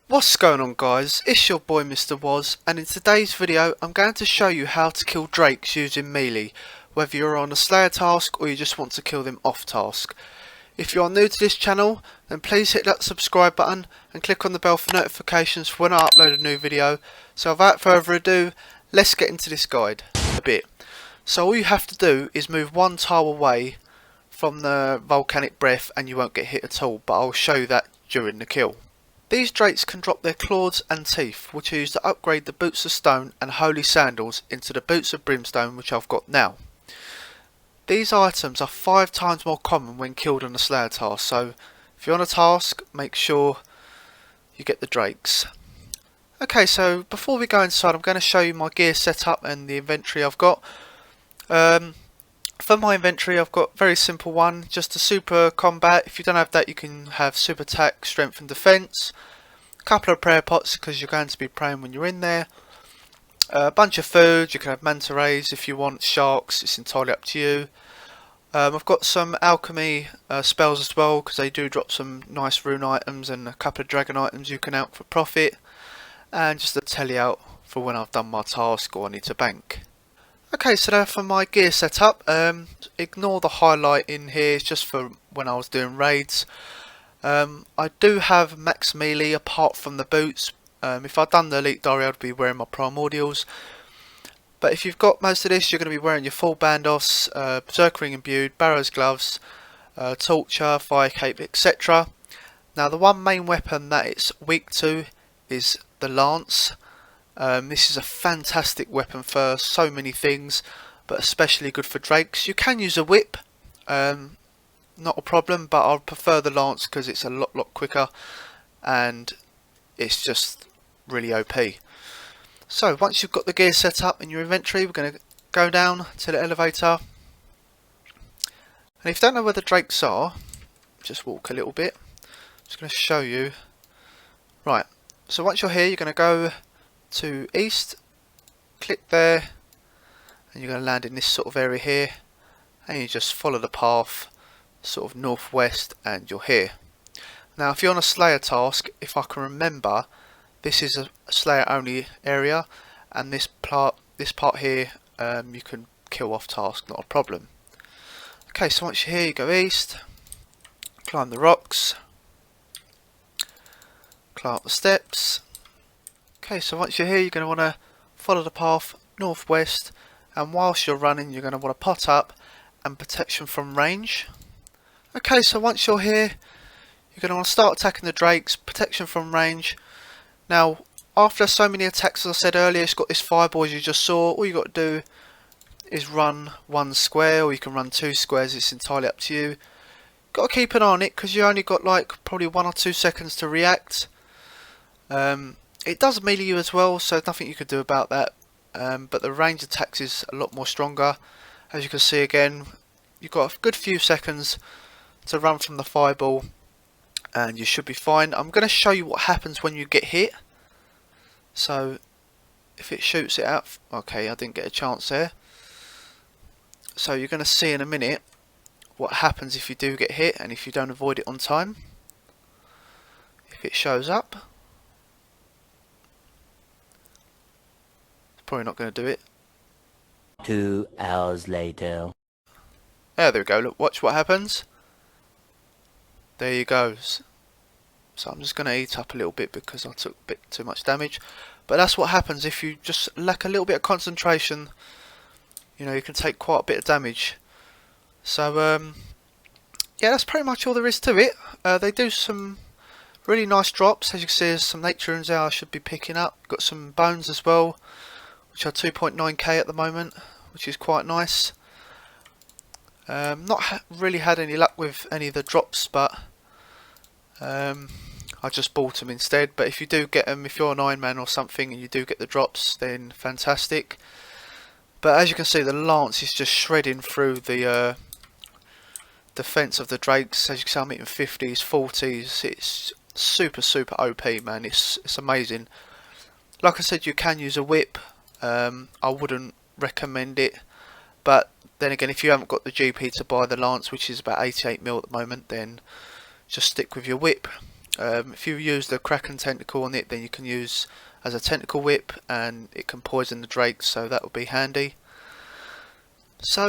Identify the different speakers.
Speaker 1: What's going on, guys? It's your boy Mr. Was, and in today's video I'm going to show you how to kill drakes using melee, whether you're on a slayer task or you just want to kill them off task. If you are new to this channel, then please hit that subscribe button and click on the bell for notifications for when I upload a new video. So without further ado, let's get into this guide a bit. So all you have to do is move one tile away from the volcanic breath and you won't get hit at all, but I'll show you that during the kill. These drakes can drop their claws and teeth, which are used to upgrade the boots of stone and holy sandals into the boots of brimstone, which I've got now. These items are 5 times more common when killed on a slayer task, so if you're on a task, make sure you get the drakes. Okay, so before we go inside, I'm going to show you my gear setup and the inventory I've got. For my inventory, I've got a very simple one, just a super combat. If you don't have that, you can have super attack, strength and defense. A couple of prayer pots because you're going to be praying when you're in there. A bunch of food. You can have manta rays if you want, sharks. It's entirely up to you. I've got some alchemy spells as well because they do drop some nice rune items and a couple of dragon items you can out for profit. And just a telly out for when I've done my task or I need to bank. Okay, so now for my gear setup, ignore the highlight in here, it's just for when I was doing raids. I do have max melee apart from the boots. If I'd done the elite diary, I'd be wearing my primordials. But if you've got most of this, you're going to be wearing your full bandos, berserk ring imbued, barrow's gloves, torture, fire cape, etc. Now the one main weapon that it's weak to is the lance. This is a fantastic weapon for so many things, but especially good for drakes. You can use a whip, not a problem, but I prefer the lance because it's a lot quicker and it's just really OP. So once you've got the gear set up in your inventory, we're going to go down to the elevator. And if you don't know where the drakes are, just walk a little bit. I'm just going to show you. Right, so once you're here, you're going to go to east, click there, and you're going to land in this sort of area here, and you just follow the path sort of northwest and you're here. Now if you're on a slayer task, if I can remember, this is a slayer only area, and this part here you can kill off task, not a problem. Okay, so once you're here, you go east, climb the rocks, climb up the steps. Okay, so once you're here, you're going to want to follow the path northwest, and whilst you're running, you're going to want to pot up and protection from range. Okay, so once you're here, you're going to want to start attacking the drakes, protection from range. Now, after so many attacks, as I said earlier, it's got this fireball as you just saw. All you got to do is run 1 square, or you can run 2 squares. It's entirely up to you. Got to keep an eye on it because you only got like probably 1 or 2 seconds to react. It does melee you as well, so nothing you could do about that. But the range attacks is a lot more stronger. As you can see again, you've got a good few seconds to run from the fireball, and you should be fine. I'm going to show you what happens when you get hit. So if it shoots it out, okay, I didn't get a chance there. So you're going to see in a minute what happens if you do get hit and if you don't avoid it on time. If it shows up, it's probably not going to do it.
Speaker 2: 2 hours later.
Speaker 1: There we go, look, watch what happens. There you go. So I'm just going to eat up a little bit because I took a bit too much damage. But that's what happens if you just lack a little bit of concentration. You know, you can take quite a bit of damage. So yeah, that's pretty much all there is to it. They do some really nice drops. As you can see, there's some nature runes there I should be picking up. Got some bones as well, which are 2.9k at the moment, which is quite nice. Not really had any luck with any of the drops, but I just bought them instead. But if you do get them, if you're an Iron Man or something and you do get the drops, then fantastic. But as you can see, the lance is just shredding through the defense of the drakes. As you can see, I'm hitting 50s, 40s. It's super OP, man. It's amazing. Like I said, you can use a whip. I wouldn't recommend it, but then again, if you haven't got the GP to buy the lance, which is about 88 mil at the moment, then just stick with your whip. If you use the Kraken tentacle on it, then you can use as a tentacle whip, and it can poison the drakes, so that would be handy. So